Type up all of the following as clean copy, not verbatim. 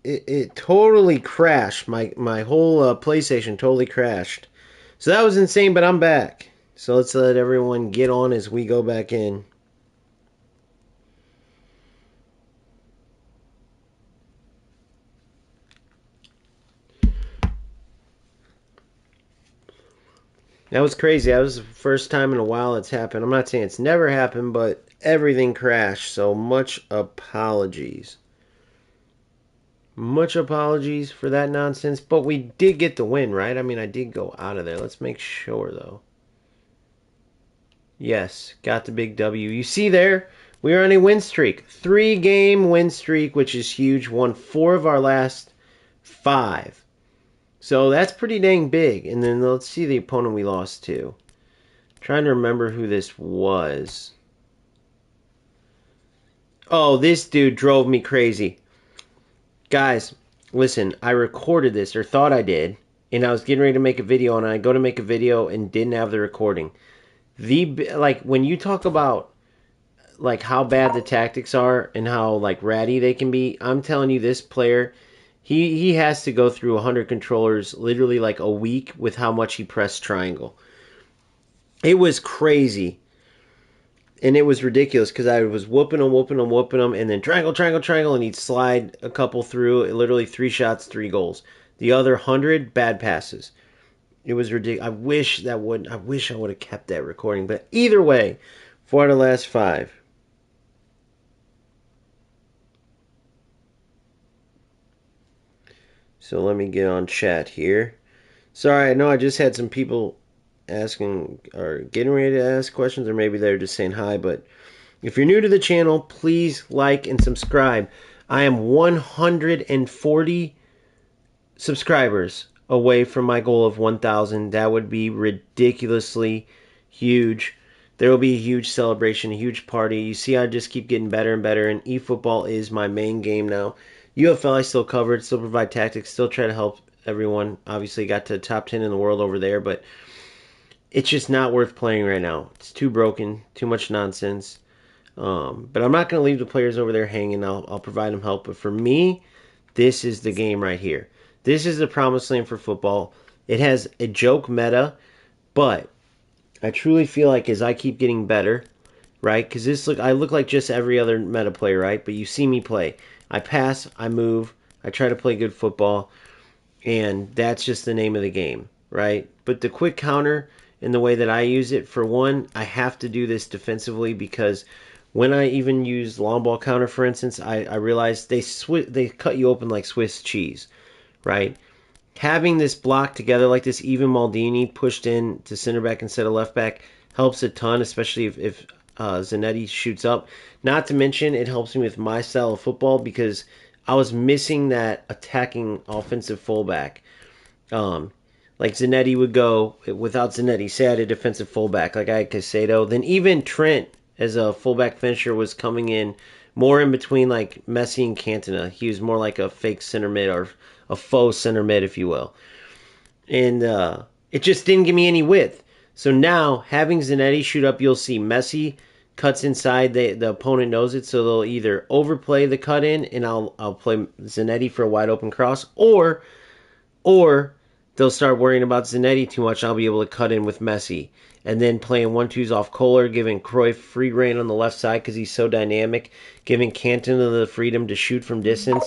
it totally crashed. My whole PlayStation totally crashed. So that was insane, but I'm back. So let's let everyone get on as we go back in. That was crazy. That was the first time in a while it's happened. I'm not saying it's never happened, but everything crashed. So much apologies. Much apologies for that nonsense. But we did get the win, right? I mean, I did go out of there. Let's make sure, though. Yes, got the big W. You see there, we are on a win streak. 3-game win streak, which is huge. Won 4 of our last 5. So that's pretty dang big. And then let's see the opponent we lost to. Trying to remember who this was. Oh, this dude drove me crazy. Guys, listen, I recorded this, or thought I did, and I was getting ready to make a video, and I go to make a video and didn't have the recording. Like, when you talk about, like, how bad the tactics are and how, like, ratty they can be, I'm telling you, this player, he has to go through 100 controllers literally, like, a week with how much he pressed triangle. It was crazy. And it was ridiculous because I was whooping him, and then triangle, triangle, triangle, and he'd slide a couple through. Literally 3 shots, 3 goals. The other 100 bad passes. It was ridiculous. I wish I would have kept that recording. But either way, 4 out of the last 5. So let me get on chat here. Sorry, I know I just had some people asking or getting ready to ask questions, or maybe they're just saying hi, but if you're new to the channel, please like and subscribe. I am 140 subscribers away from my goal of 1,000. That would be ridiculously huge. There will be a huge celebration, a huge party. You see, I just keep getting better and better, and eFootball is my main game now. UFL I still cover it, still provide tactics, still try to help everyone. Obviously got to the top 10 in the world over there, but it's just not worth playing right now. It's too broken, too much nonsense. But I'm not going to leave the players over there hanging. I'll provide them help. But for me, this is the game right here. This is the promised land for football. It has a joke meta, but I truly feel like as I keep getting better, right? Because I look like just every other meta player, right? But you see me play. I pass, I move, I try to play good football, and that's just the name of the game, right? But the quick counter in the way that I use it, for one, I have to do this defensively because when I even use long ball counter, for instance, I realize they cut you open like Swiss cheese, right? Having this block together like this, even Maldini pushed in to center back instead of left back, helps a ton, especially if Zanetti shoots up. Not to mention, it helps me with my style of football because I was missing that attacking offensive fullback. Like Zanetti would go without Zanetti. Say I had a defensive fullback, like I had Casado. Then even Trent as a fullback finisher was coming in more in between like Messi and Cantona. He was more like a fake center mid or a faux center mid, if you will. And it just didn't give me any width. So now having Zanetti shoot up, you'll see Messi cuts inside. The opponent knows it, so they'll either overplay the cut in, and I'll play Zanetti for a wide open cross, or they'll start worrying about Zanetti too much. I'll be able to cut in with Messi. And then playing 1-2s off Kohler, giving Cruyff free reign on the left side because he's so dynamic, giving Cantona the freedom to shoot from distance.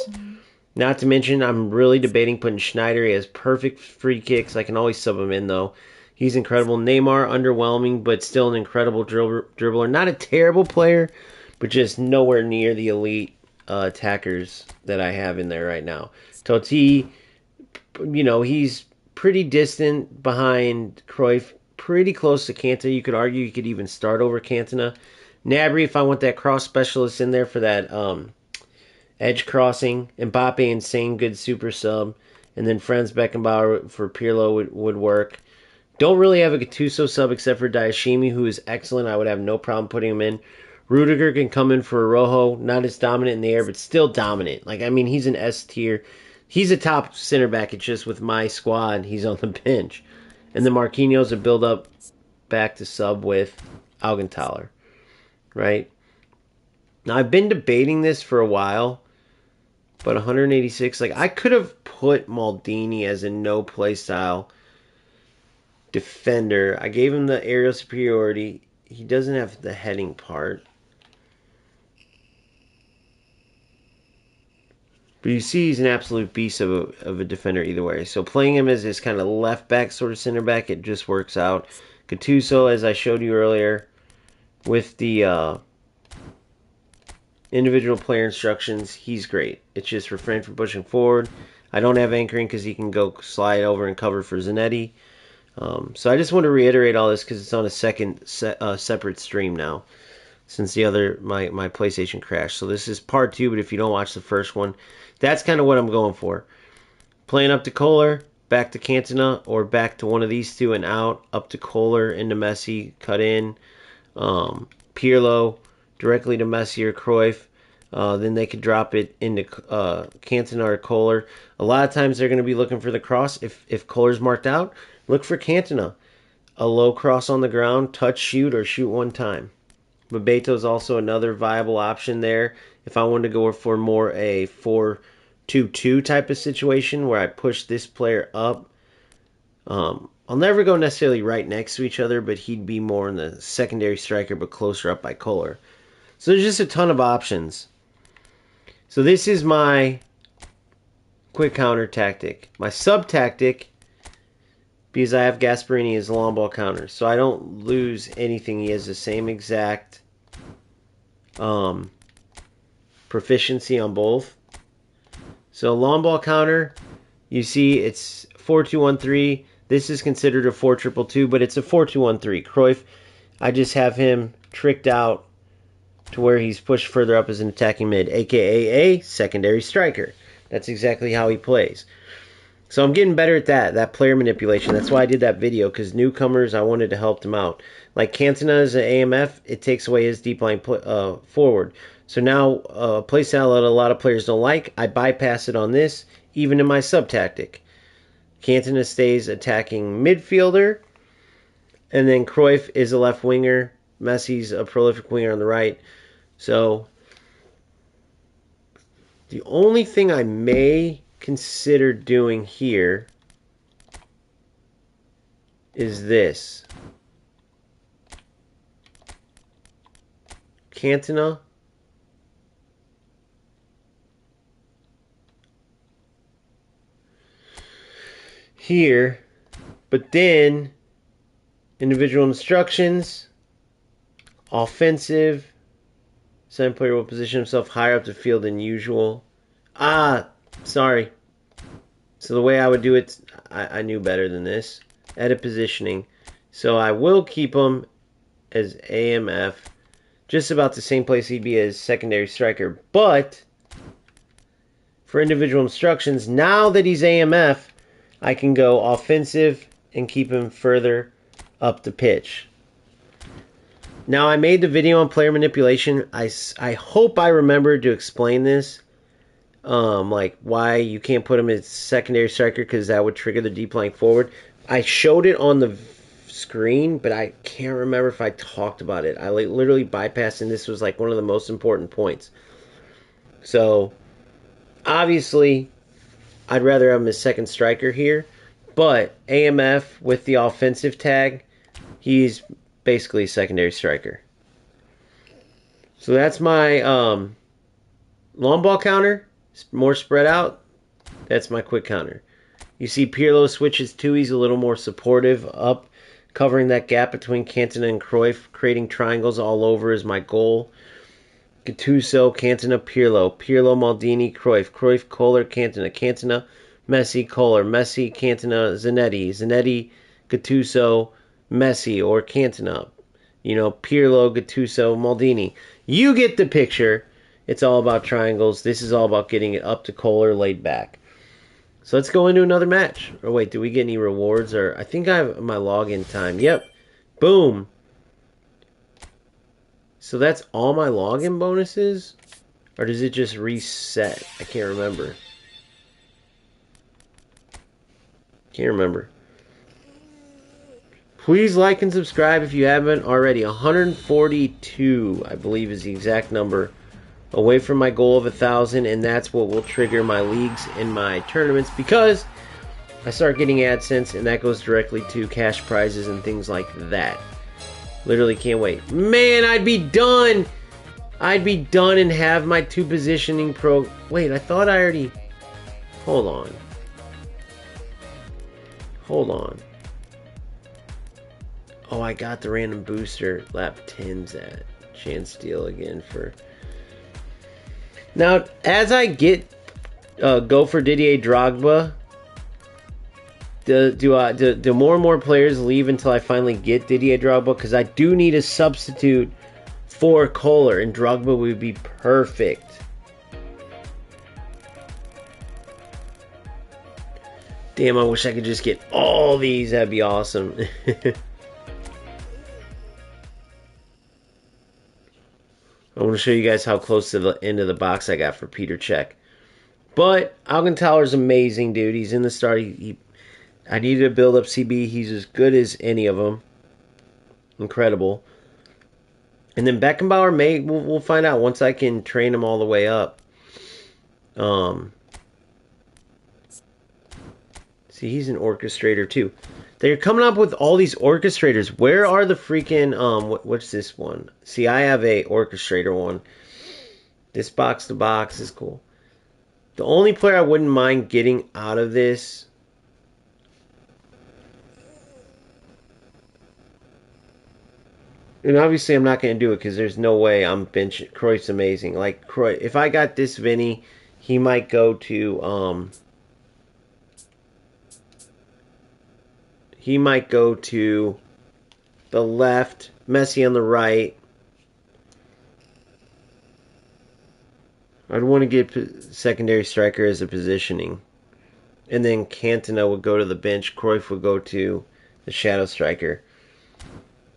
Not to mention, I'm really debating putting Schneider. He has perfect free kicks. I can always sub him in, though. He's incredible. Neymar, underwhelming, but still an incredible dribbler. Not a terrible player, but just nowhere near the elite attackers that I have in there right now. Totti, he's pretty distant behind Cruyff, pretty close to Cantona. You could argue you could even start over Cantona. Gnabry, if I want that cross specialist in there for that edge crossing. Mbappe, insane good super sub. And then Franz Beckenbauer for Pirlo would work. Don't really have a Gattuso sub except for Diashimi, who is excellent. I would have no problem putting him in. Rudiger can come in for Rojo. Not as dominant in the air, but still dominant. He's an S tier. He's a top center back. It's just with my squad, he's on the bench. And then Marquinhos would build up back to sub with Augenthaler, right? Now, I've been debating this for a while, but 186. Like, I could have put Maldini as a no play style defender. I gave him the aerial superiority. He doesn't have the heading part. But you see he's an absolute beast of a defender either way. So playing him as this kind of left back sort of center back, it just works out. Gattuso, as I showed you earlier, with the individual player instructions, he's great. It's just refrain from pushing forward. I don't have anchoring because he can go slide over and cover for Zanetti. So I just want to reiterate all this because it's on a separate stream now, since the other my PlayStation crashed. So this is part 2, but if you don't watch the first one, that's kind of what I'm going for. Playing up to Kohler, back to Cantona, or back to one of these two and out, up to Kohler, into Messi, cut in, Pirlo, directly to Messi or Cruyff. Then they could drop it into Cantona or Kohler. A lot of times they're going to be looking for the cross. If Kohler's marked out, look for Cantona. A low cross on the ground, touch, shoot, or shoot one time. Bebeto is also another viable option there. If I wanted to go for more a 4-2-2 type of situation where I push this player up, I'll never go necessarily right next to each other, but he'd be more in the secondary striker, but closer up by Kohler. So there's just a ton of options. So this is my quick counter tactic. My sub tactic, because I have Gasparini as a long ball counter, so I don't lose anything. He has the same exact proficiency on both. So long ball counter, you see it's 4-2-1-3. This is considered a 4-2-2, but it's a 4-2-1-3. Cruyff, I just have him tricked out to where he's pushed further up as an attacking mid, aka a secondary striker. That's exactly how he plays. So I'm getting better at that player manipulation. That's why I did that video, because newcomers, I wanted to help them out. Like Cantona as an AMF, it takes away his deep line forward. So now, play style that a lot of players don't like, I bypass it on this, even in my sub tactic. Cantona stays attacking midfielder, and then Cruyff is a left winger. Messi's a prolific winger on the right. So the only thing I may consider doing here is this. Cantona here, but then individual instructions, offensive, second player will position himself higher up the field than usual. Sorry. So the way I would do it, I knew better than this. Edit positioning. So I will keep him as AMF, just about the same place he'd be as secondary striker. But for individual instructions, now that he's AMF, I can go offensive and keep him further up the pitch. Now, I made the video on player manipulation. I hope I remembered to explain this. Like why you can't put him as secondary striker, because that would trigger the deep line forward. I showed it on the screen, but I can't remember if I talked about it. I literally bypassed, and this was like one of the most important points. So, obviously, I'd rather have him as second striker here, but AMF with the offensive tag, he's basically a secondary striker. So that's my long ball counter, more spread out. That's my quick counter. You see Pirlo switches too. He's a little more supportive up, covering that gap between Cantona and Cruyff, creating triangles all over is my goal. Gattuso, Cantona, Pirlo, Maldini, Cruyff, Kohler, Cantona, Messi, Kohler, Messi, Cantona, Zanetti, Gattuso, Messi, or Cantona. You know, Pirlo, Gattuso, Maldini. You get the picture. It's all about triangles. This is all about getting it up to Kohler, laid back. So let's go into another match. Or wait, do we get any rewards? Or I think I have my login time. Yep. Boom. So that's all my login bonuses? Or does it just reset? I can't remember. Can't remember. Please like and subscribe if you haven't already. 142, I believe, is the exact number away from my goal of 1,000, and that's what will trigger my leagues and my tournaments, because I start getting AdSense, and that goes directly to cash prizes and things like that. Literally can't wait. Man, I'd be done! I'd be done and have my 2 positioning pro... Wait, I thought I already... Hold on. Hold on. Oh, I got the random booster. Lap 10's at chance steal again for... Now, as I get... go for Didier Drogba... Do more and more players leave until I finally get Didier Drogba? Because I do need a substitute for Kohler, and Drogba would be perfect. Damn, I wish I could just get all these. That'd be awesome. I want to show you guys how close to the end of the box I got for Peter Cech. But Augenthaler's amazing, dude. He's in the start. I needed to build up CB. He's as good as any of them. Incredible. And then Beckenbauer, we'll find out once I can train him all the way up. See, he's an orchestrator too. They're coming up with all these orchestrators. Where are the freaking what's this one? See, I have a orchestrator one. This box to box is cool. The only player I wouldn't mind getting out of this, and obviously I'm not going to do it because there's no way I'm benching. Cruyff's amazing. Like, Cruyff, if I got this Vinny, he might go to the left, Messi on the right. I'd want to get secondary striker as a positioning. And then Cantona would go to the bench. Cruyff would go to the shadow striker.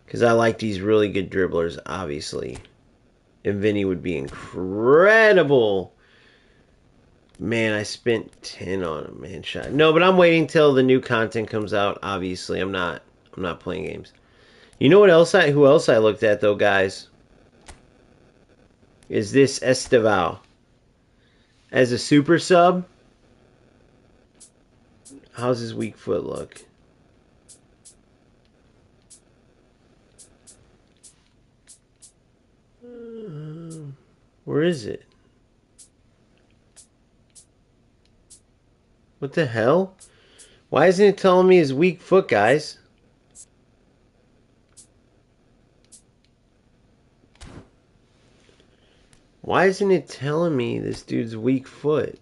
Because I like these really good dribblers, obviously. And Vinny would be incredible. Man, I spent 10 on him, man. Shot. No, but I'm waiting till the new content comes out. Obviously, I'm not playing games. You know what else who else I looked at though, guys? Is this Estevao as a super sub? How's his weak foot look? Where is it? What the hell? Why isn't it telling me his weak foot, guys? Why isn't it telling me this dude's weak foot?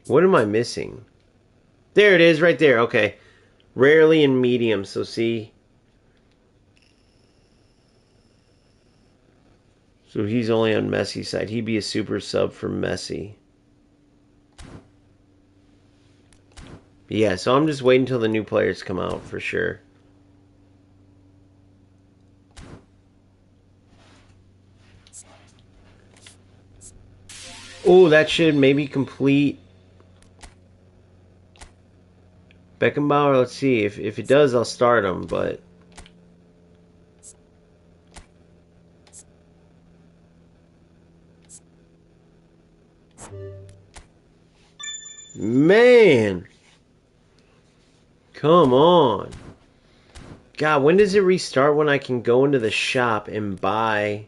What am I missing? There it is, right there. Okay. Rarely in medium, so see. So he's only on Messi's side. He'd be a super sub for Messi. Yeah, so I'm just waiting until the new players come out for sure. Oh, that should maybe complete Beckenbauer. Let's see. If it does, I'll start him, but man, come on. God, when does it restart when I can go into the shop and buy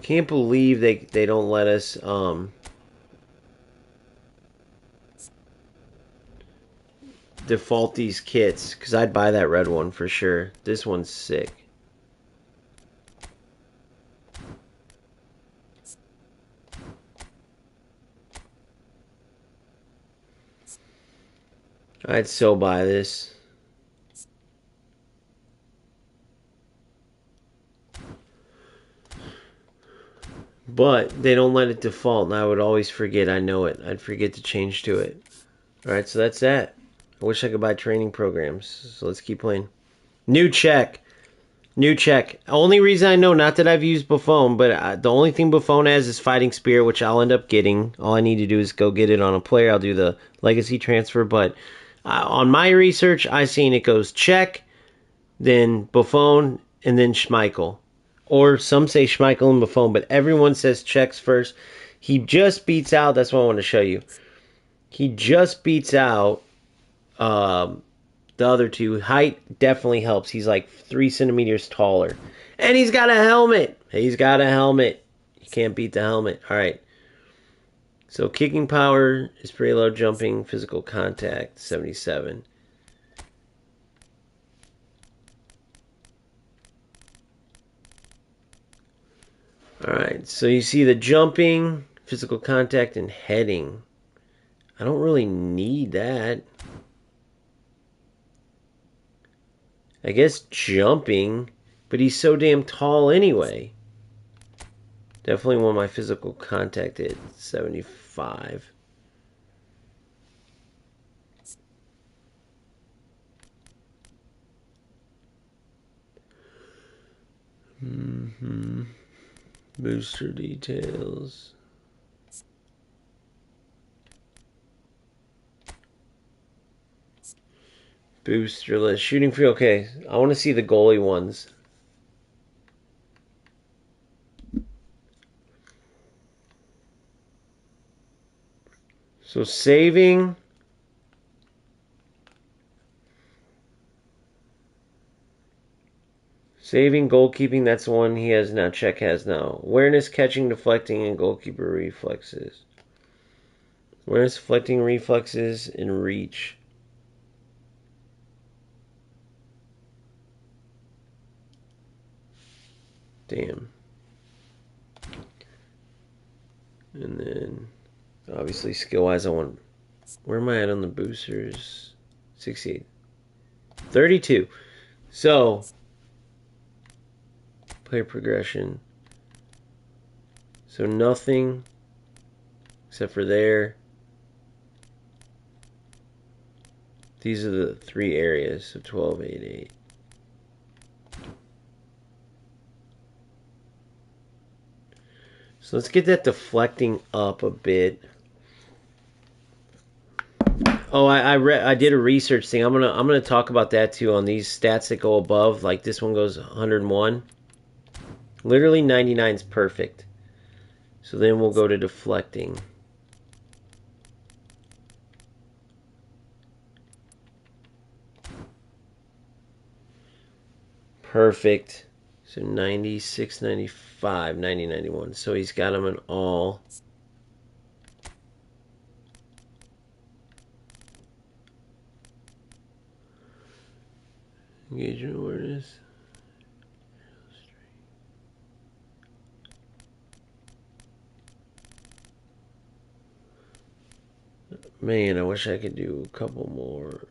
can't believe they don't let us default these kits, because I'd buy that red one for sure. This one's sick. I'd so buy this. But they don't let it default, and I would always forget. I know it. I'd forget to change to it. Alright, so that's that. I wish I could buy training programs. So let's keep playing. New check. New check. Only reason I know, not that I've used Buffon, but the only thing Buffon has is Fighting Spirit, which I'll end up getting. All I need to do is go get it on a player. I'll do the legacy transfer. But on my research, I seen it goes check, then Buffon, and then Schmeichel. Or some say Schmeichel and Buffon, but everyone says checks first. He just beats out, that's what I want to show you. He just beats out the other two. Height definitely helps. He's like 3 centimeters taller. And he's got a helmet. He's got a helmet. You can't beat the helmet. All right. So kicking power is pretty low. Jumping, physical contact, 77. All right. So you see the jumping, physical contact, and heading. I don't really need that. I guess jumping, but he's so damn tall anyway. Definitely want my physical contact at 75. Booster details. Booster list. Shooting free. Okay, I want to see the goalie ones. So saving. Saving, goalkeeping, that's the one he has now. Check has now. Awareness, catching, deflecting, and goalkeeper reflexes. Awareness, deflecting, reflexes, and reach. Damn. And then, obviously, skill-wise, I want... Where am I at on the boosters? 68. 32. So, player progression. So, nothing except for there. These are the 3 areas. So, 12, 8, 8. So let's get that deflecting up a bit. Oh, I did a research thing. I'm gonna talk about that too on these stats that go above. Like this one goes 101. Literally 99 is perfect. So then we'll go to deflecting. Perfect. So 96, 95, 90, 91. So he's got them in all. Engagement awareness. Man, I wish I could do a couple more.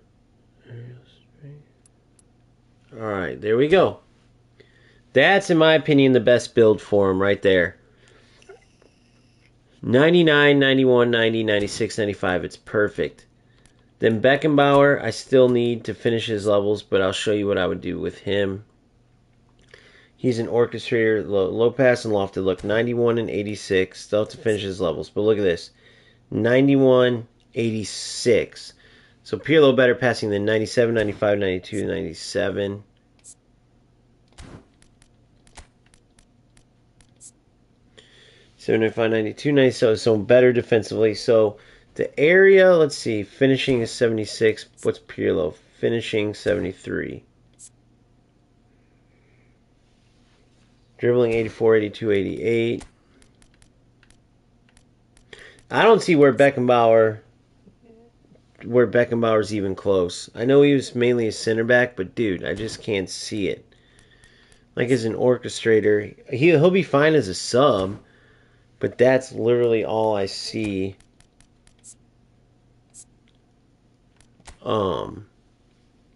Alright, there we go. That's, in my opinion, the best build for him right there. 99, 91, 90, 96, 95. It's perfect. Then Beckenbauer, I still need to finish his levels, but I'll show you what I would do with him. He's an orchestrator, low pass and lofted look. 91 and 86. Still have to finish his levels. But look at this. 91, 86. So Pirlo better passing than 97, 95, 92, 97. 75, 92, 97. So better defensively. So the area, let's see. Finishing is 76. What's Pirlo? Finishing 73. Dribbling 84, 82, 88. I don't see where Beckenbauer's even close. I know he was mainly a center back, but dude, I just can't see it. Like as an orchestrator, he'll be fine as a sub, but that's literally all I see.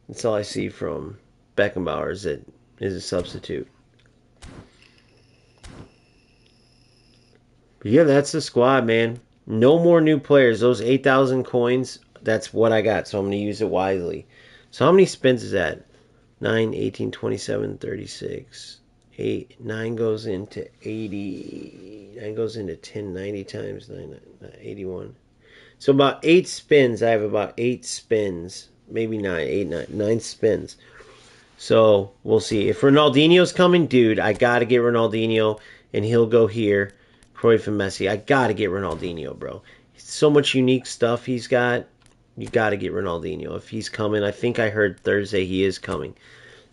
That's all I see from Beckenbauer is that is a substitute. But yeah, that's the squad, man. No more new players. Those 8,000 coins, that's what I got. So I'm going to use it wisely. So how many spins is that? 9, 18, 27, 36. 8, 9 goes into 80. 9 goes into 10, 90 times 9, 81. So about 8 spins. I have about 8 spins. Maybe 9, 8, 9, 9 spins. So we'll see. If Ronaldinho's coming, dude, I got to get Ronaldinho, and he'll go here. Cruyff and Messi. I got to get Ronaldinho, bro. So much unique stuff he's got. You got to get Ronaldinho. If he's coming, I think I heard Thursday he is coming.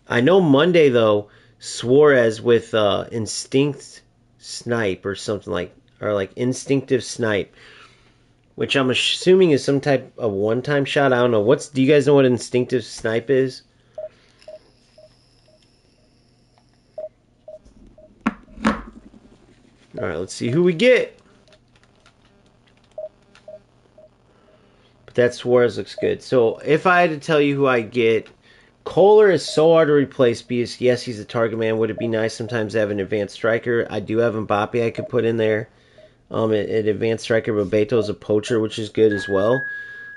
I know Monday, though, Suarez with Instinct Snipe or something like Instinctive Snipe, which I'm assuming is some type of one-time shot. I don't know. Do you guys know what Instinctive Snipe is? All right, let's see who we get. But that Suarez looks good. So if I had to tell you who I get, Kohler is so hard to replace because, yes, he's a target man. Would it be nice sometimes to have an advanced striker? I do have Mbappe I could put in there. An advanced striker, Bebeto is a poacher, which is good as well.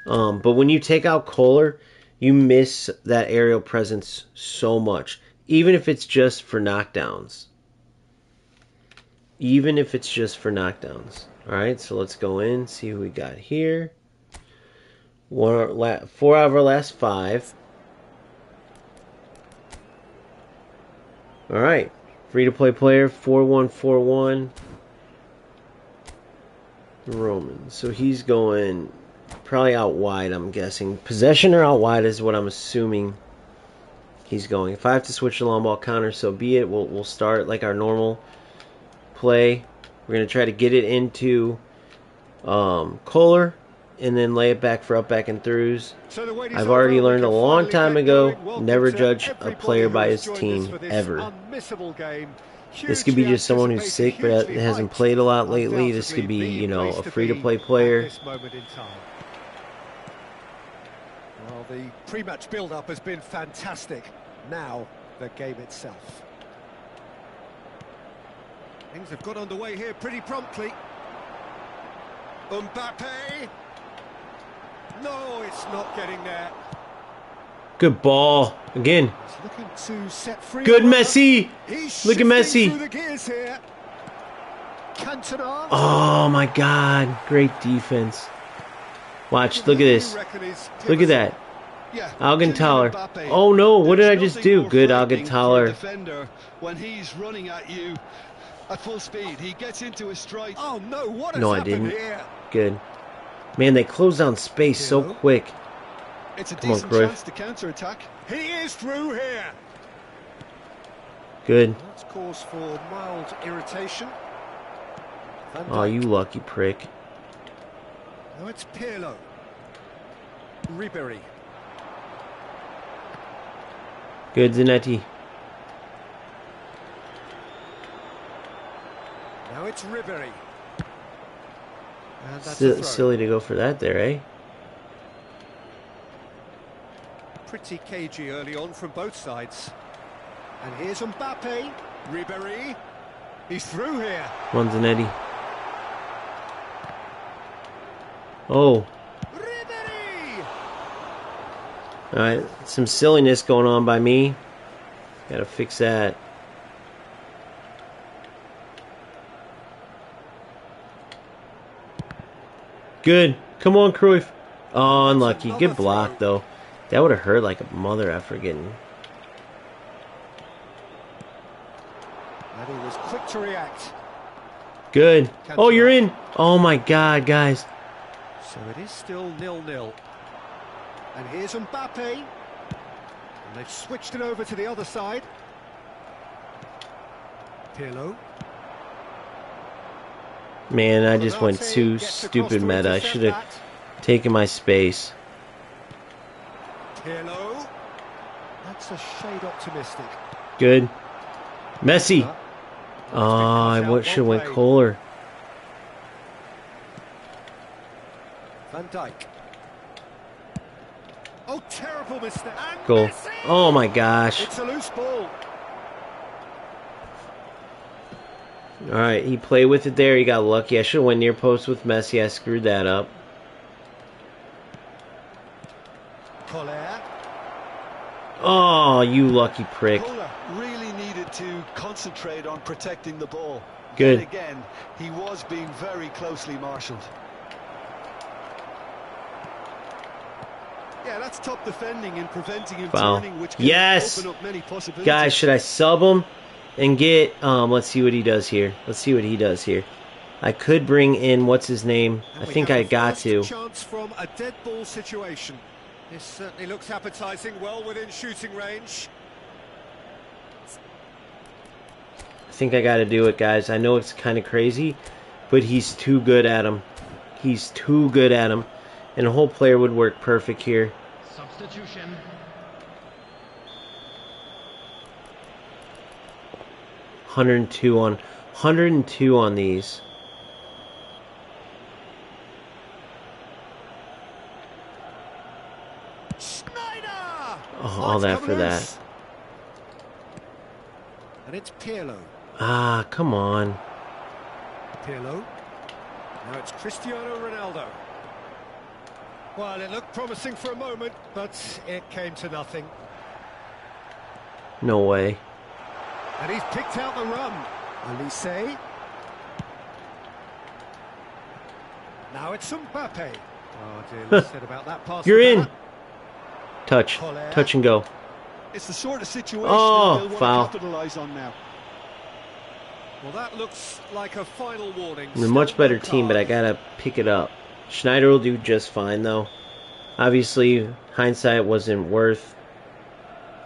But when you take out Kohler, you miss that aerial presence so much. Even if it's just for knockdowns. Even if it's just for knockdowns. Alright, so let's go in, see who we got here. 4 out of our last 5. Alright, free-to-play player, 4141. Roman. So he's going probably out wide, I'm guessing. Possession or out wide is what I'm assuming he's going. If I have to switch the long ball counter, so be it. We'll start like our normal play. We're going to try to get it into Kohler and then lay it back for up, back, and throughs. I've already learned a long time ago, never judge a player by his team, ever. This could be just someone who's sick but hasn't played a lot lately. This could be, you know, a free-to-play player. Well, the pre-match build-up has been fantastic. Now, the game itself. Things have got underway here pretty promptly. Mbappe. No, it's not getting there. Good ball. Again. He's looking to set free. Good Messi. Look at Messi. Through the gears here. Cantona. Oh my God. Great defense. Watch. Look at this. Look at that. Alcantara. Oh no. What did I just do? Good Alcantara. When he's running at you at full speed, he gets into a stride. Oh no, what has No, I happened didn't. here? Good. Man, they close down space so quick. It's a Come on, decent Cruyff. chance to counter-attack. He is through here. Good. That's cause for mild irritation. Van Oh, Dijk. you lucky prick. Now it's Pirlo. Ribery. Good, Zanetti. Now it's Ribery. And that's a throw. Silly to go for that there, eh? Pretty cagey early on from both sides. And here's Mbappe. Ribery. He's through here. Come on, Zanetti. Oh. Ribery! Alright, some silliness going on by me. Gotta fix that. Good. Come on, Cruyff. Oh, unlucky. Good block, though. That would have hurt like a mother after getting. And he was quick to react. Good. Oh, you're in. Oh, my God, guys. So it is still 0-0. And here's Mbappe. And they've switched it over to the other side. Pirlo. Man, I just went too stupid meta. I should have taken my space. Pirlo. That's a shade optimistic. Good. Messi. Oh, I should have went Kohler. Van Dijk. Oh, terrible mistake. And Goal. Messi! Oh my gosh. It's a loose ball. Alright, he played with it there. He got lucky. I should have went near post with Messi. I screwed that up. Kohler. Oh, you lucky prick. Kohler really needed to concentrate on protecting the ball. Good. Then again, he was being very closely marshalled. Yeah, that's top defending and preventing him Foul. turning, which can Yes! open up many possibilities. Guys, should I sub him and get... let's see what he does here. Let's see what he does here. I could bring in, what's his name? I think I got to. Chance from a dead ball situation. This certainly looks appetizing, well within shooting range. I think I got to do it, guys. I know it's kind of crazy, but he's too good at him. He's too good at him. And a whole player would work perfect here. Substitution. 102 on these. Oh, all that for that. And it's Pirlo. Ah, come on. Pirlo. Now it's Cristiano Ronaldo. Well, it looked promising for a moment, but it came to nothing. No way. And he's picked out the run. Elise. Now it's Mbappe. Oh dear, less said about that pass. You're in. Touch. Touch and go. It's the sort of situation Oh, they'll foul. want to capitalize on now. Well, that looks like a final warning. I'm a much better team, but I gotta pick it up. Schneider will do just fine, though. Obviously, hindsight wasn't worth.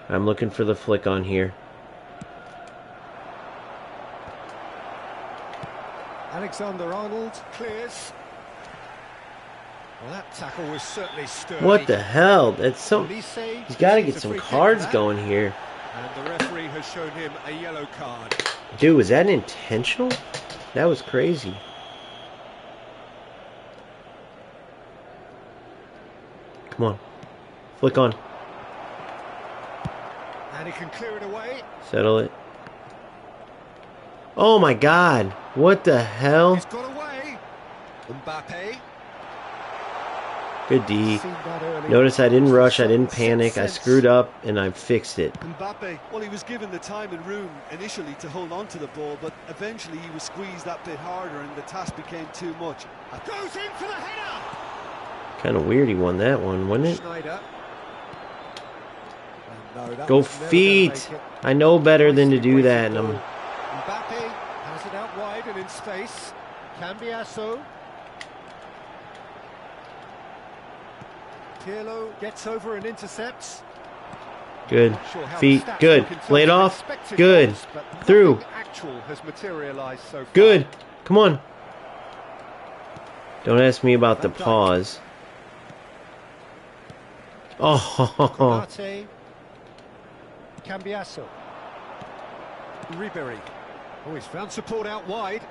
I'm looking for the flick on here. Alexander-Arnold clears. Well, that tackle was certainly sturdy. What the hell? That's so. Elise He's got to receives get a some free kick cards for that. going here. And the referee has shown him a yellow card. Dude, was that intentional? That was crazy. Come on. Flick on. And he can clear it away. Settle it. Oh my god. What the hell? He's got away. Mbappe. Good D. Seen that early. Notice I didn't rush, I didn't panic, I screwed up, and I fixed it. Mbappe, well, he was given the time and room initially to hold on to the ball, but eventually he was squeezed that bit harder and the task became too much. Goes in for the header. Kind of weird he won that one, wasn't it? Schneider. And no, that Go was never gonna feet! make it. I know better than to do that, and I'm... Mbappe has it out wide and in space. Cambiasso. Pirlo gets over and intercepts. Good. Not sure how Feet. the stats Good. look in terms Laid of off. expected Good. goals, but Through. nothing actual has materialized so far. Good. Come on. Don't ask me about the Van Dijk. pause. Oh, Konate. Cambiasso. Ribery. Oh, he's found support out wide.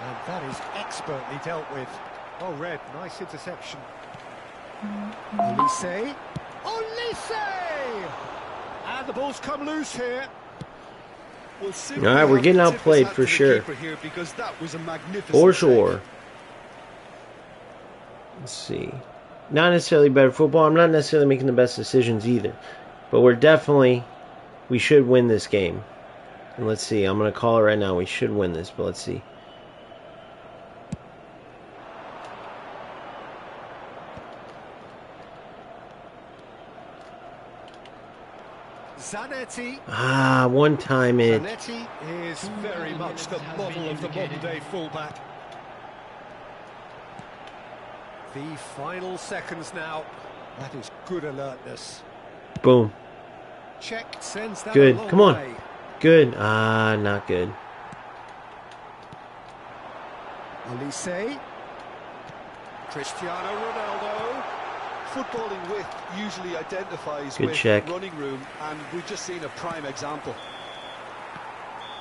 And that is expertly dealt with. Oh, Red, nice interception. Olise. Olise! And the ball's come loose here. Well, simply All right, we're have getting to tip outplayed his hat for to the sure. keeper here because that was a magnificent for save. sure. Let's see. Not necessarily better football. I'm not necessarily making the best decisions either. But we're definitely... We should win this game. And let's see. I'm going to call it right now. We should win this, but let's see. Zanetti. Ah, one time it. Zanetti is very much the model of the modern-day fullback. The final seconds now. That is good alertness. Boom. Check sends that Good. a long Come on. way. Good. Ah, not good. Olise. Cristiano Ronaldo. Footballing width usually identifies Good with check. running room, and we've just seen a prime example.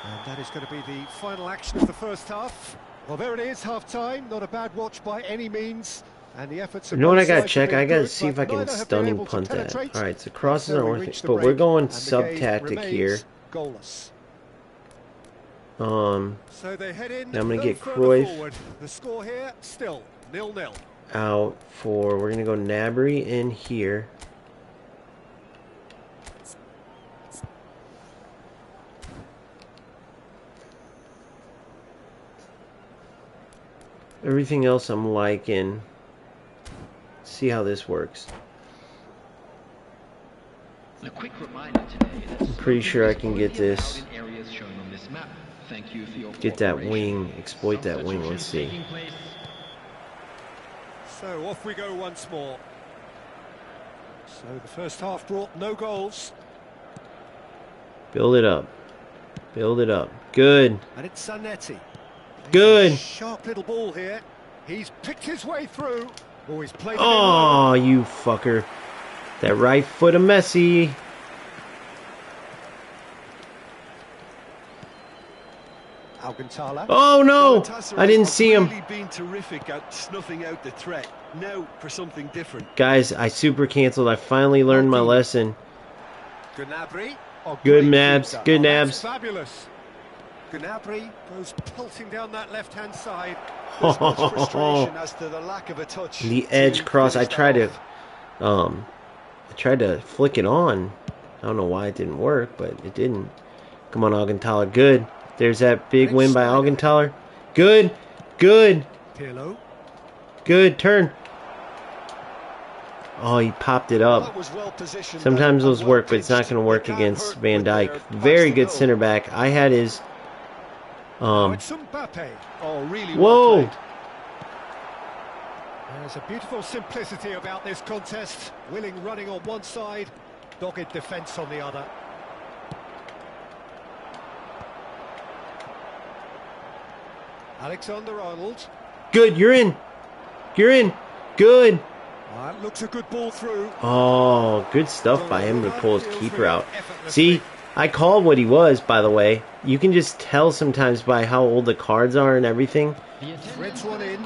And that is going to be the final action of the first half. Well, there it is, half-time. Not a bad watch by any means. And the efforts of You know what I both gotta sides have check? been I gotta good, see if but I can neither have been stunning able to punt that. penetrate. Alright, so crosses So aren't we worth reach it. the But we're break, going and the sub-tactic game here. remains goalless. So they head in. Now I'm gonna no get further Cruyff. forward. The score here still 0-0. out for, we're going to go Gnabry in here. Everything else I'm liking. See how this works. A quick reminder today that I'm pretty sure I can get this. Get that wing, exploit that wing. Let's see. So off we go once more. So the first half brought no goals. Build it up. Build it up. Good. And it's Zanetti. Good. Sharp little ball here. He's picked his way through. Oh, he's played it in Oh, you fucker. That right foot of Messi. Alcantara. Oh no! Galatasaray I didn't have see him. really been terrific at snuffing out the threat. Now for something different. Guys, I super canceled. I finally learned my lesson. Gnabry. Oh, Good great nabs. feet, Good oh, that's nabs. Fabulous. Gnabry goes pelting down that left-hand side. There's much frustration as to the lack of a touch. The to edge cross. I finish that tried to flick it on. I don't know why it didn't work, but it didn't. Come on, Augenthaler. Good. There's that big win by Augenthaler. Good. Good. Pirlo. Good. Turn. Oh, he popped it up. Sometimes those work, but it's not going to work against Van Dijk. Very good center back. I had his... It's Mbappe. Oh, really Whoa! well played. There's a beautiful simplicity about this contest. Willing running on one side, dogged defence on the other. Alexander-Arnold. Good, you're in. You're in. Good. That looks a good ball through. Oh, good stuff by him to pull his keeper out. See, I called what he was, by the way. You can just tell sometimes by how old the cards are and everything. Threads one in.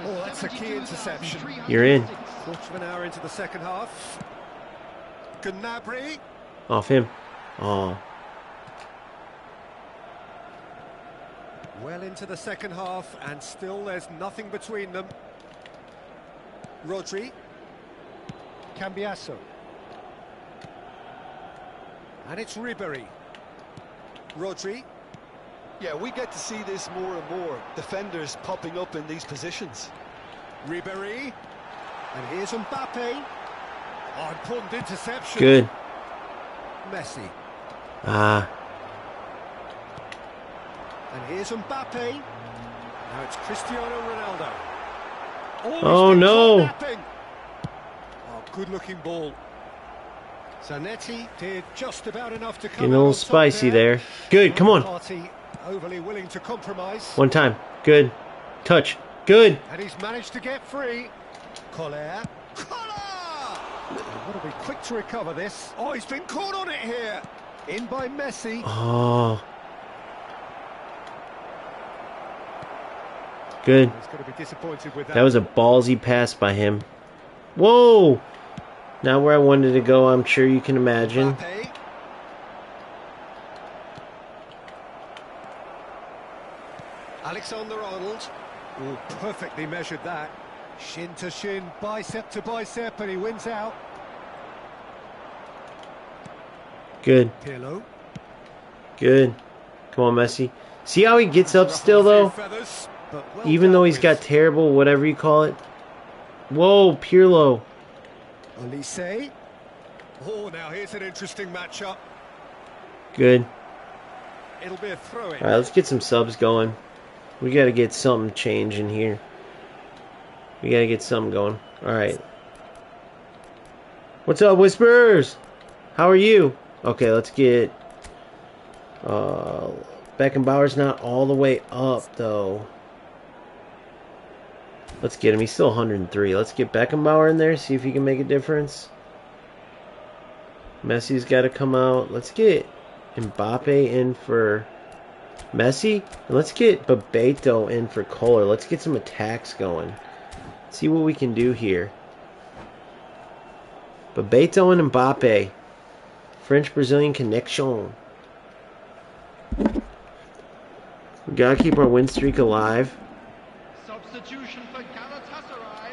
Oh, that's a key interception. You're in. Quarter of an hour into the second half. Gnabry. Off him. Oh. Well into the second half, and still there's nothing between them. Rodri. Cambiasso. And it's Ribéry. Rodri. Yeah, we get to see this more and more. Defenders popping up in these positions. Ribéry. And here's Mbappe. Oh, important interception. Good. Messi. Ah. And here's Mbappe. Now it's Cristiano Ronaldo. Oh no. Oh, good-looking ball. Zanetti did just about enough to come Getting a little spicy there. Good, come on. Party overly willing to compromise. One time. Good. Touch. Good. And he's managed to get free. Collier. Got to be quick to recover this. Oh, he's been caught on it here. In by Messi. Oh. Good. He's going to be disappointed with that. That was a ballsy pass by him. Whoa! Not where I wanted to go, I'm sure you can imagine. Mbappe. Alexander-Arnold. Oh, perfectly measured that. Shin to shin, bicep to bicep, and he wins out. Good. Pirlo. Good. Come on, Messi. See how he gets up still, though? Feathers, but well Even though dealt he's with. got terrible, whatever you call it. Whoa, Pirlo. Olise. Oh, now here's an interesting matchup. Good. It'll be a throw-in. Alright, let's get some subs going. We gotta get something changing here. We gotta get something going. Alright. What's up, Whispers? How are you? Okay, let's get... Beckenbauer's not all the way up, though. Let's get him. He's still 103. Let's get Beckenbauer in there, see if he can make a difference. Messi's got to come out. Let's get Mbappe in for Messi. And let's get Bebeto in for Kohler. Let's get some attacks going. See what we can do here. Bebeto and Mbappe. French-Brazilian connection. We gotta keep our win streak alive. Substitution for Galatasaray.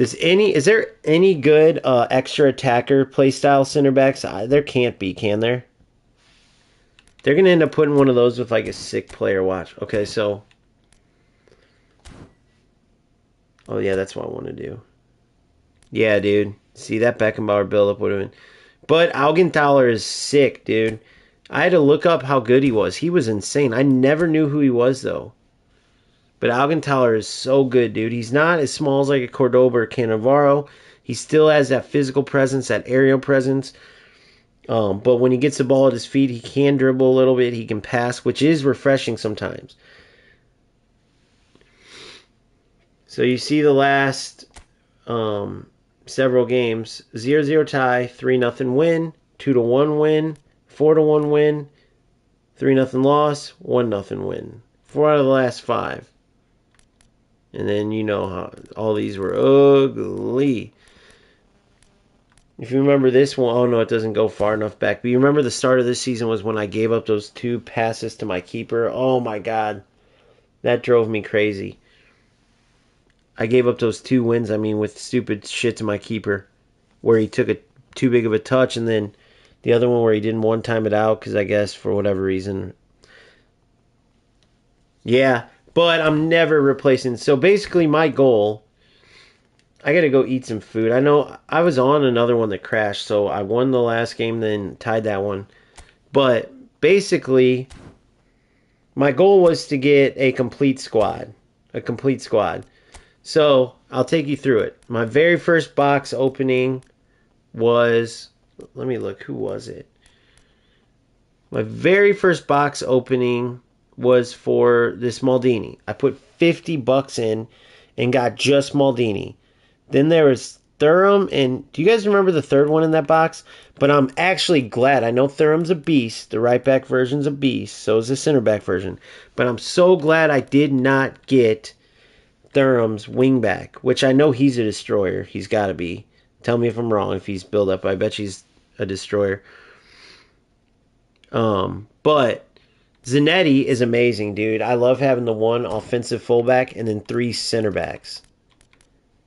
Is there any good extra attacker playstyle center backs? There can't be, can there? They're gonna end up putting one of those with like a sick player. Watch. Okay, so. Oh yeah, that's what I want to do. Yeah, dude. See that Beckenbauer buildup would have been. But Augenthaler is sick, dude. I had to look up how good he was. He was insane. I never knew who he was though. But Augenthaler is so good, dude. He's not as small as like a Cordoba or Cannavaro. He still has that physical presence, that aerial presence. But when he gets the ball at his feet, he can dribble a little bit. He can pass, which is refreshing sometimes. So you see the last several games. 0-0 tie, 3-0 win, 2-1 win, 4-1 win, 3-0 loss, 1-0 win. 4 out of the last 5. And then you know how all these were ugly. If you remember this one, oh no, it doesn't go far enough back. But you remember the start of this season was when I gave up those 2 passes to my keeper. Oh my God. That drove me crazy. I gave up those 2 wins, with stupid shit to my keeper. Where he took too big of a touch, and then the other one where he didn't one-time it out, because I guess for whatever reason. Yeah, but I'm never replacing. So basically my goal, I got to go eat some food. I know I was on another one that crashed, so I won the last game, then tied that one. But basically, my goal was to get a complete squad. A complete squad. So, I'll take you through it. My very first box opening was... Let me look. Who was it? My very first box opening was for this Maldini. I put $50 in and got just Maldini. Then there was Thuram, and do you guys remember the third one in that box? But I'm actually glad. I know Thuram's a beast. The right back version's a beast. So is the center back version. But I'm so glad I did not get Thuram's wingback, which I know he's a destroyer. He's got to be. Tell me if I'm wrong if he's built up. I bet he's a destroyer. But Zanetti is amazing, dude. I love having the 1 offensive fullback and then 3 center backs.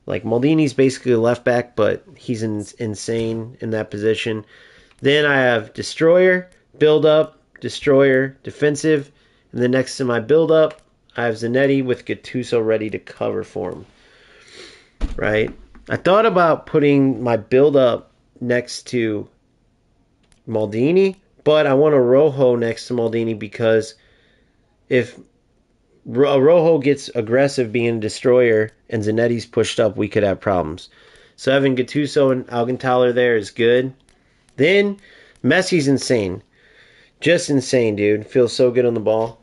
Like, Maldini's basically a left back, but he's insane in that position. Then I have destroyer, build up, destroyer, defensive. And then next to my build up, I have Zanetti with Gattuso ready to cover for him. Right? I thought about putting my build-up next to Maldini, but I want a Rojo next to Maldini because if Rojo gets aggressive being a destroyer and Zanetti's pushed up, we could have problems. So having Gattuso and Augenthaler there is good. Then Messi's insane. Just insane, dude. Feels so good on the ball.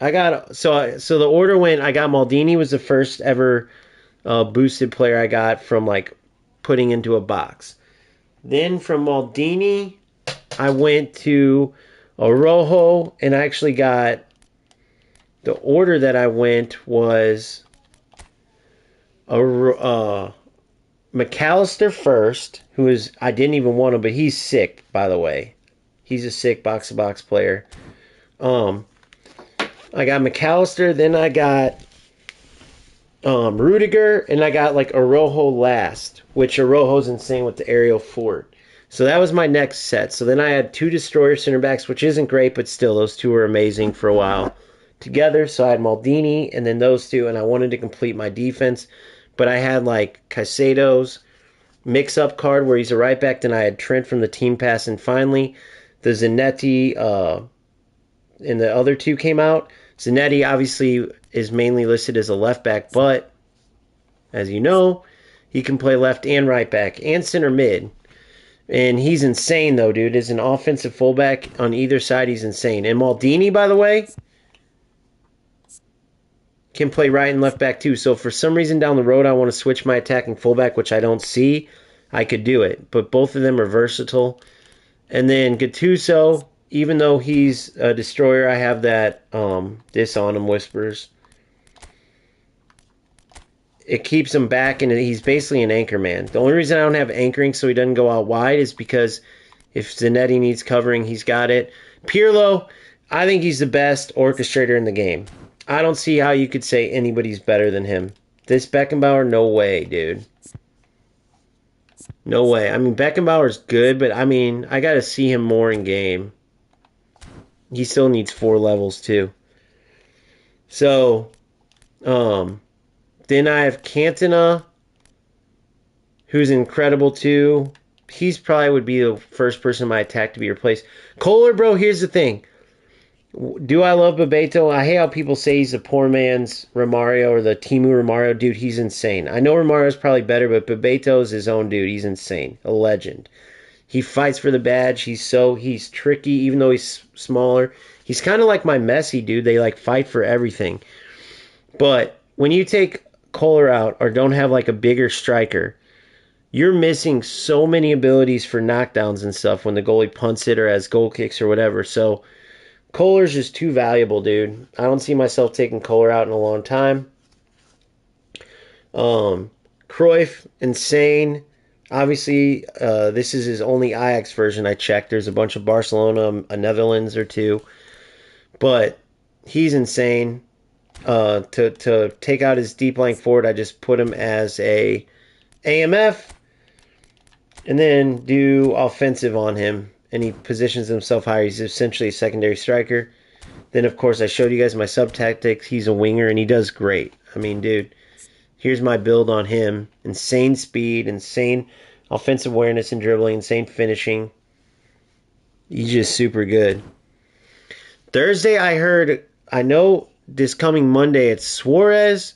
I got so the order went. I got Maldini was the first ever boosted player I got from like putting into a box. Then from Maldini, I went to a Rojo, and I actually got the order that I went was a McAllister first, who is I didn't even want him, but he's sick, by the way. He's a sick box-to-box player. I got McAllister, then I got Rudiger, and I got like a Rojo last, which a Rojo's insane with the aerial fort. So that was my next set. So then I had 2 destroyer center backs, which isn't great, but still those 2 were amazing for a while together. So I had Maldini and then those 2, and I wanted to complete my defense, but I had like Caicedo's mix-up card where he's a right back. Then I had Trent from the team pass, and finally the Zanetti and the other 2 came out. Zanetti obviously is mainly listed as a left back, but as you know, he can play left and right back and center mid. And he's insane though, dude. As an offensive fullback on either side, he's insane. And Maldini, by the way, can play right and left back too. So if for some reason down the road I want to switch my attacking fullback, which I don't see, I could do it. But both of them are versatile. And then Gattuso, even though he's a destroyer, I have that this on him whispers. It keeps him back, and he's basically an anchor man. The only reason I don't have anchoring so he doesn't go out wide is because if Zanetti needs covering, he's got it. Pirlo, I think he's the best orchestrator in the game. I don't see how you could say anybody's better than him. This Beckenbauer, no way, dude. No way. I mean, Beckenbauer's good, but I mean, I got to see him more in game. He still needs 4 levels, too. So, then I have Cantona, who's incredible, too. He's probably would be the first person in my attack to be replaced. Kohler, bro, here's the thing. Do I love Bebeto? I hate how people say he's the poor man's Romario or the Timu Romario. Dude, he's insane. I know Romario's probably better, but Bebeto is his own dude. He's insane. A legend. He fights for the badge. He's tricky, even though he's smaller. He's kind of like my Messi, dude. They like fight for everything. But when you take Kohler out or don't have like a bigger striker, you're missing so many abilities for knockdowns and stuff when the goalie punts it or has goal kicks or whatever. So Kohler's just too valuable, dude. I don't see myself taking Kohler out in a long time. Cruyff, insane. Obviously, this is his only Ajax version I checked. There's a bunch of Barcelona, a Netherlands or two. But he's insane. To take out his deep lying forward, I just put him as a AMF and then do offensive on him. And he positions himself higher. He's essentially a secondary striker. Then, of course, I showed you guys my sub-tactics. He's a winger, and he does great. I mean, dude, here's my build on him. Insane speed, insane offensive awareness and dribbling, insane finishing. He's just super good. Thursday, I know this coming Monday, it's Suarez,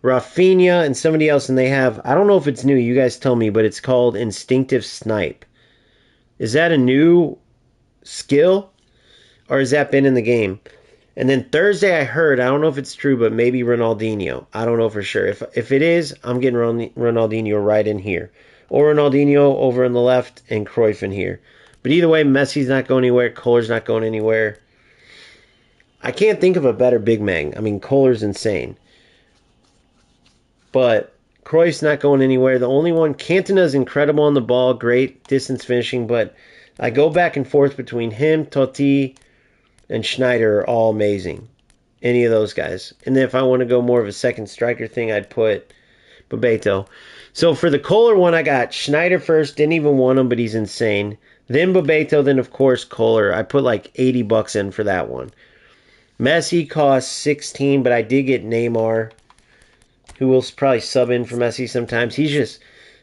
Rafinha, and somebody else, and they have, I don't know if it's new, you guys tell me, but it's called Instinctive Snipe. Is that a new skill, or has that been in the game? And then Thursday I heard, I don't know if it's true, but maybe Ronaldinho. I don't know for sure. If it is, I'm getting Ronaldinho right in here. Or Ronaldinho over on the left and Cruyff in here. But either way, Messi's not going anywhere. Kohler's not going anywhere. I can't think of a better big man. I mean, Kohler's insane. But Cruyff's not going anywhere. The only one, Cantona's incredible on the ball, great distance finishing, but I go back and forth between him, Totti, and Schneider are all amazing. Any of those guys. And then if I want to go more of a second striker thing, I'd put Bebeto. So for the Kohler one, I got Schneider first, didn't even want him, but he's insane. Then Bebeto, then of course Kohler. I put like $80 in for that one. Messi cost 16, but I did get Neymar, who will probably sub in for Messi sometimes. He's just,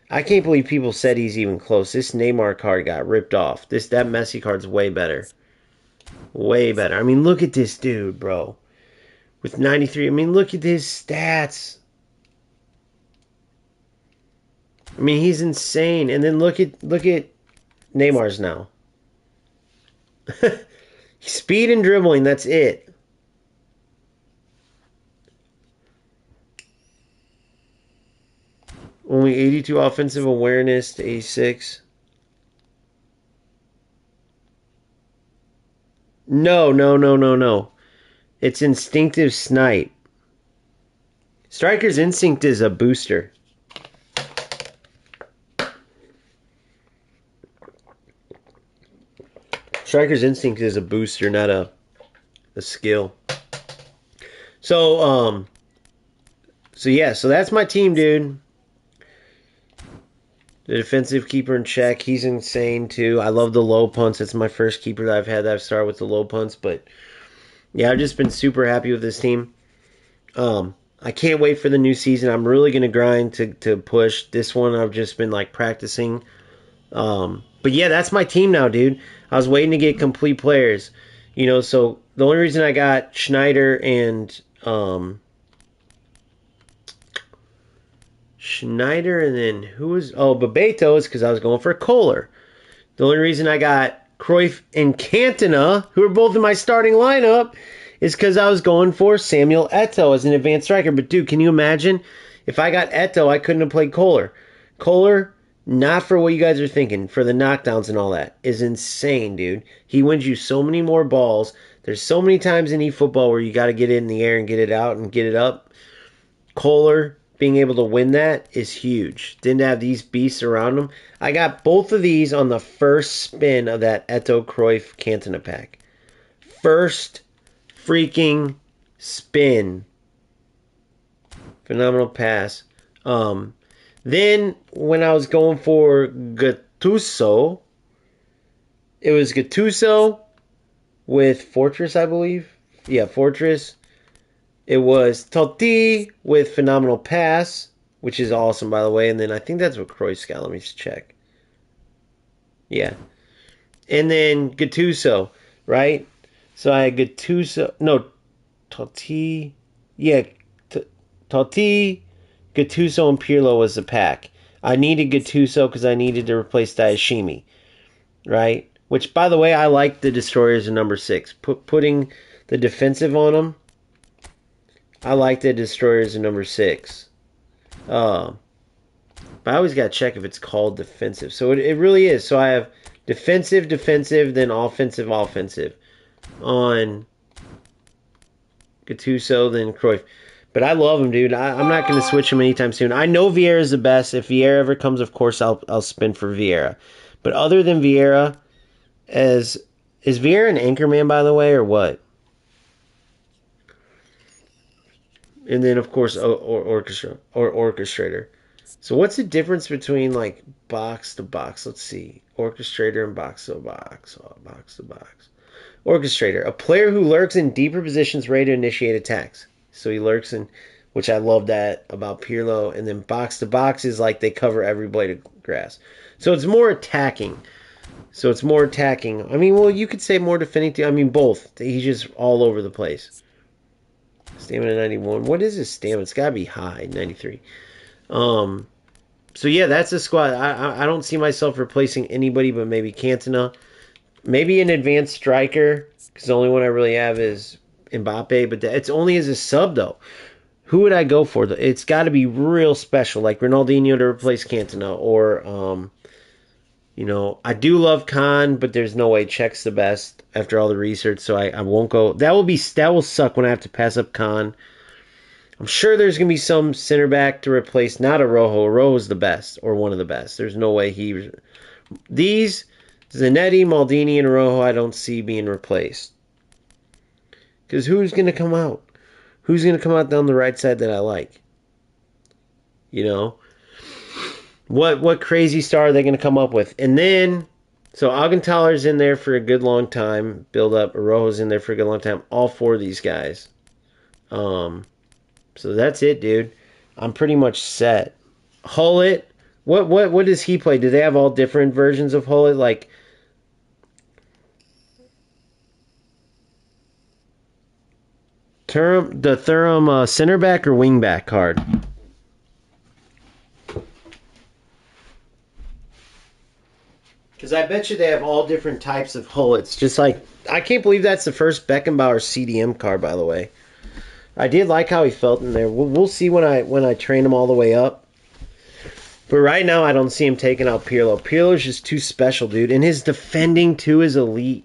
I can't believe people said he's even close. This Neymar card got ripped off. That Messi card's way better. Way better. I mean, look at this dude, bro. With 93, I mean, look at his stats. I mean, he's insane. And then look at Neymar's now. Speed and dribbling, that's it. Only 82 offensive awareness to 86. No. It's Instinctive Snipe. Striker's Instinct is a booster. Striker's Instinct is a booster, not a skill. So that's my team, dude. The defensive keeper in check, he's insane too. I love the low punts. It's my first keeper that I've had that I've started with the low punts. But yeah, I've just been super happy with this team. I can't wait for the new season. I'm really going to grind to push. This one I've just been like practicing. But yeah, that's my team now, dude. I was waiting to get complete players. So the only reason I got Schneider and then who was... Oh, Bebeto is because I was going for Kohler. The only reason I got Cruyff and Cantona, who are both in my starting lineup, is because I was going for Samuel Eto'o as an advanced striker. But dude, can you imagine? If I got Eto'o, I couldn't have played Kohler. Kohler, not for what you guys are thinking, for the knockdowns and all that, is insane, dude. He wins you so many more balls. There's so many times in eFootball where you got to get it in the air and get it out and get it up. Kohler being able to win that is huge. Didn't have these beasts around him. I got both of these on the first spin of that Eto'o Cruyff Cantona pack. First freaking spin. Phenomenal pass. Then when I was going for Gattuso, it was Gattuso with Fortress, I believe. Yeah, Fortress. It was Totti with Phenomenal Pass, which is awesome, by the way. And then I think that's what Cruyff's got. Let me just check. Yeah. And then Gattuso, right? So I had Gattuso. No, Totti. Yeah, Totti, Gattuso, and Pirlo was the pack. I needed Gattuso because I needed to replace Diashimi, right? Which, by the way, I like the Destroyers in number 6. Putting the defensive on them, I like the Destroyers in number 6. But I always got to check if it's called defensive. So it really is. So I have defensive, then offensive, on Gattuso, then Cruyff. But I love him, dude. I'm not going to switch him anytime soon. I know Vieira's the best. If Vieira ever comes, of course, I'll spin for Vieira. But other than Vieira, is Vieira an anchorman, by the way, or what? And then, of course, orchestrator. So what's the difference between, like, box to box? Let's see. Orchestrator and box to box. Box to box. Orchestrator. A player who lurks in deeper positions ready to initiate attacks. So he lurks in, which I love that about Pirlo. And then box to box is like they cover every blade of grass. So it's more attacking. I mean, well, you could say more defending too. I mean, both. He's just all over the place. Stamina 91. What is his stamina? It's got to be high. 93. So yeah, that's the squad. I don't see myself replacing anybody but maybe Cantona. Maybe an advanced striker, because the only one I really have is Mbappe, but it's only as a sub, though. Who would I go for? It's got to be real special, like Ronaldinho to replace Cantona, or, I do love Khan, but there's no way Czech's the best after all the research, so I won't go. That will suck when I have to pass up Khan. I'm sure there's going to be some center back to replace, not Araujo. Araujo's the best, or one of the best. There's no way These, Zanetti, Maldini, and Araujo, I don't see being replaced. Because who's going to come out? Who's going to come out down the right side that I like? What crazy star are they going to come up with? And then, so Augenthaler's in there for a good long time. Build up. Araujo's in there for a good long time. All 4 of these guys. So that's it, dude. I'm pretty much set. Hullet. What does he play? Do they have all different versions of Hullet? Like, the Thuram center back or wing back card? Because I bet you they have all different types of Hullets. Just like, I can't believe that's the first Beckenbauer CDM card, by the way. I did like how he felt in there. We'll see when I train him all the way up. But right now, I don't see him taking out Pirlo. Pirlo's just too special, dude. And his defending, too, is elite.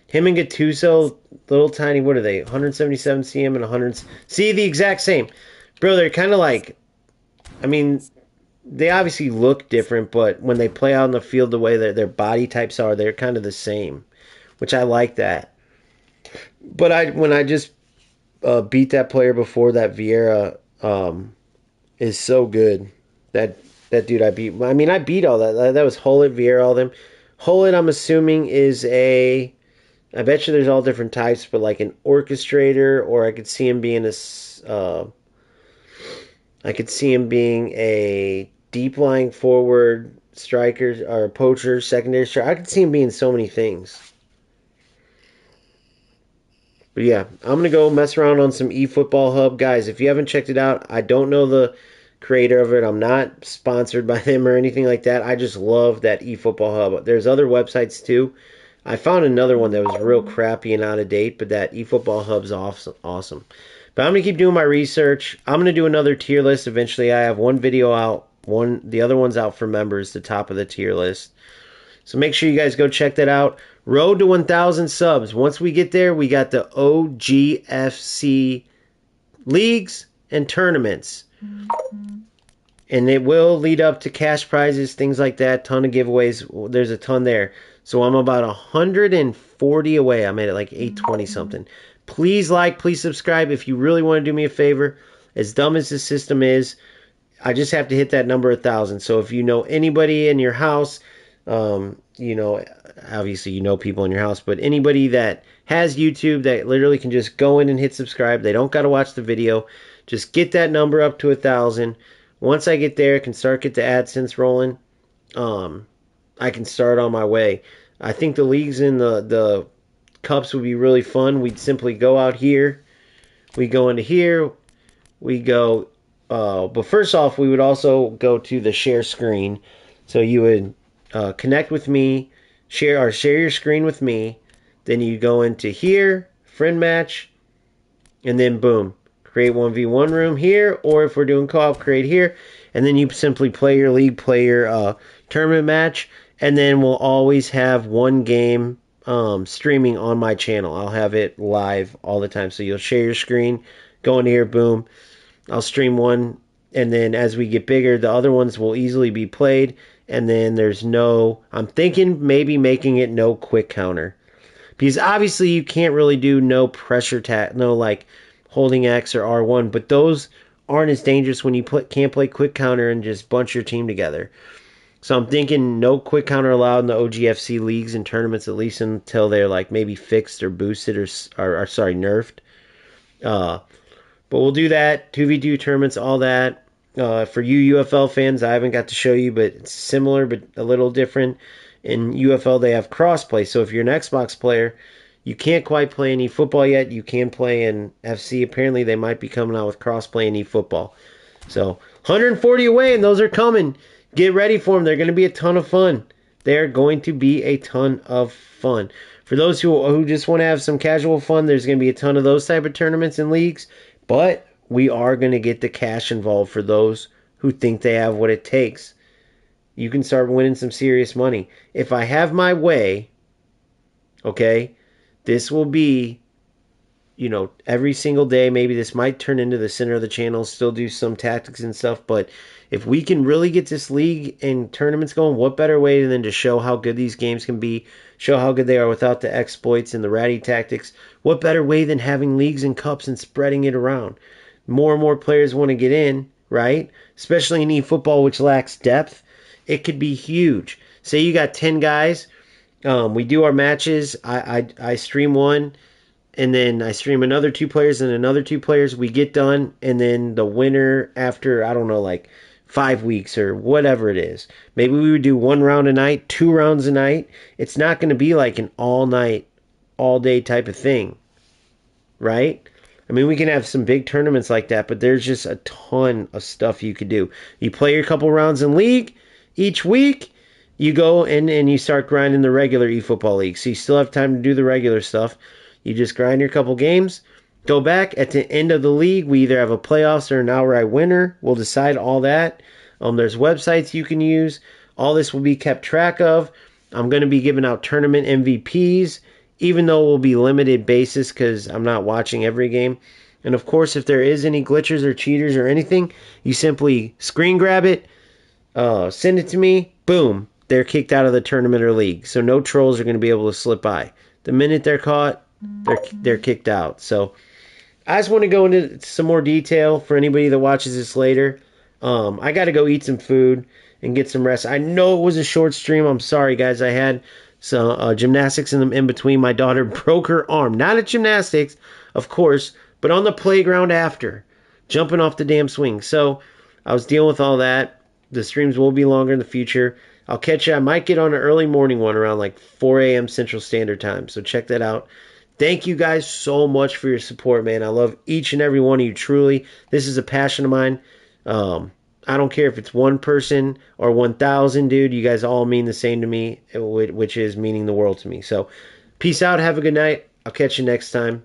Him and Gattuso, little tiny, what are they? 177 cm and 100... See, the exact same. Bro, they're kind of like... I mean, they obviously look different, but when they play out in the field the way that their body types are, they're kind of the same. Which I like that. But when I just beat that player before, that Vieira is so good. That dude I beat. I mean, I beat all that. That was Hullet, Vieira, all them. Hullet, I'm assuming, is a... I bet you there's all different types, but like an orchestrator, or I could see him being a deep lying forward striker or a poacher, secondary striker. I could see him being so many things. But yeah, I'm gonna go mess around on some eFootball Hub, guys. If you haven't checked it out, I don't know the creator of it. I'm not sponsored by them or anything like that. I just love that eFootball Hub. There's other websites too. I found another one that was real crappy and out of date, but that eFootball Hub's awesome. But I'm going to keep doing my research. I'm going to do another tier list eventually. I have one video out. The other one's out for members, the top of the tier list. So make sure you guys go check that out. Road to 1,000 subs. Once we get there, we got the OGFC leagues and tournaments. And it will lead up to cash prizes, things like that. Ton of giveaways. There's a ton there. So I'm about 140 away. I'm at like 820 something. Please like, please subscribe if you really want to do me a favor. As dumb as the system is, I just have to hit that number 1,000. So if you know anybody in your house, obviously you know people in your house, but anybody that has YouTube that literally can just go in and hit subscribe, they don't got to watch the video. Just get that number up to 1,000. Once I get there, I can start get the AdSense rolling. I can start on my way. I think the leagues in the cups would be really fun. We'd simply go out here. We go into here. We go. But first off, we would also go to the share screen. So you would connect with me, share your screen with me. Then you go into here, friend match, and then boom, create 1v1 room here. Or if we're doing co-op, create here, and then you simply play your league, play your tournament match, and then we'll always have one game streaming on my channel. I'll have it live all the time. So you'll share your screen, go in here, boom. I'll stream one, and then as we get bigger, the other ones will easily be played. And then I'm thinking maybe making it no quick counter. Because obviously you can't really do no pressure no like holding X or R1, but those aren't as dangerous when you can't play quick counter and just bunch your team together. So I'm thinking no quick counter allowed in the OGFC leagues and tournaments, at least until they're like maybe fixed or boosted or nerfed. But we'll do that. 2v2 tournaments, all that. For you UFL fans, I haven't got to show you, but it's similar but a little different. In UFL, they have crossplay. So if you're an Xbox player, you can't quite play in eFootball yet. You can play in FC. Apparently, they might be coming out with crossplay in eFootball. So 140 away, and those are coming. Get ready for them. They're going to be a ton of fun. They're going to be a ton of fun. For those who just want to have some casual fun, there's going to be a ton of those type of tournaments and leagues. But we are going to get the cash involved for those who think they have what it takes. You can start winning some serious money. If I have my way, okay, this will be, every single day. Maybe this might turn into the center of the channel, still do some tactics and stuff. But if we can really get this league and tournaments going, what better way than to show how good these games can be, show how good they are without the exploits and the ratty tactics? What better way than having leagues and cups and spreading it around? More and more players want to get in, right? Especially in eFootball, which lacks depth. It could be huge. Say you got 10 guys. We do our matches. I stream one, and then I stream another 2 players and another 2 players. We get done, and then the winner after, I don't know, like 5 weeks or whatever it is. Maybe we would do 1 round a night, 2 rounds a night. It's not going to be like an all night, all day type of thing, right? I mean, we can have some big tournaments like that, but there's just a ton of stuff you could do. You play your couple rounds in league each week. You go and you start grinding the regular eFootball league. So you still have time to do the regular stuff. You just grind your couple games. Go back at the end of the league. We either have a playoffs or an outright winner. We'll decide all that. There's websites you can use. All this will be kept track of. I'm going to be giving out tournament MVPs, even though it will be limited basis because I'm not watching every game. And of course, if there is any glitches or cheaters or anything, you simply screen grab it, send it to me, boom, they're kicked out of the tournament or league. So no trolls are going to be able to slip by. The minute they're caught, they're kicked out. So I just want to go into some more detail for anybody that watches this later. I got to go eat some food and get some rest. I know it was a short stream. I'm sorry, guys. I had some gymnastics in between. My daughter broke her arm. Not at gymnastics, of course, but on the playground after, jumping off the damn swing. So I was dealing with all that. The streams will be longer in the future. I'll catch you. I might get on an early morning one around like 4 a.m. Central Standard Time. So check that out. Thank you guys so much for your support, man. I love each and every one of you, truly. This is a passion of mine. I don't care if it's 1 person or 1,000, dude. You guys all mean the same to me, which is meaning the world to me. So peace out. Have a good night. I'll catch you next time.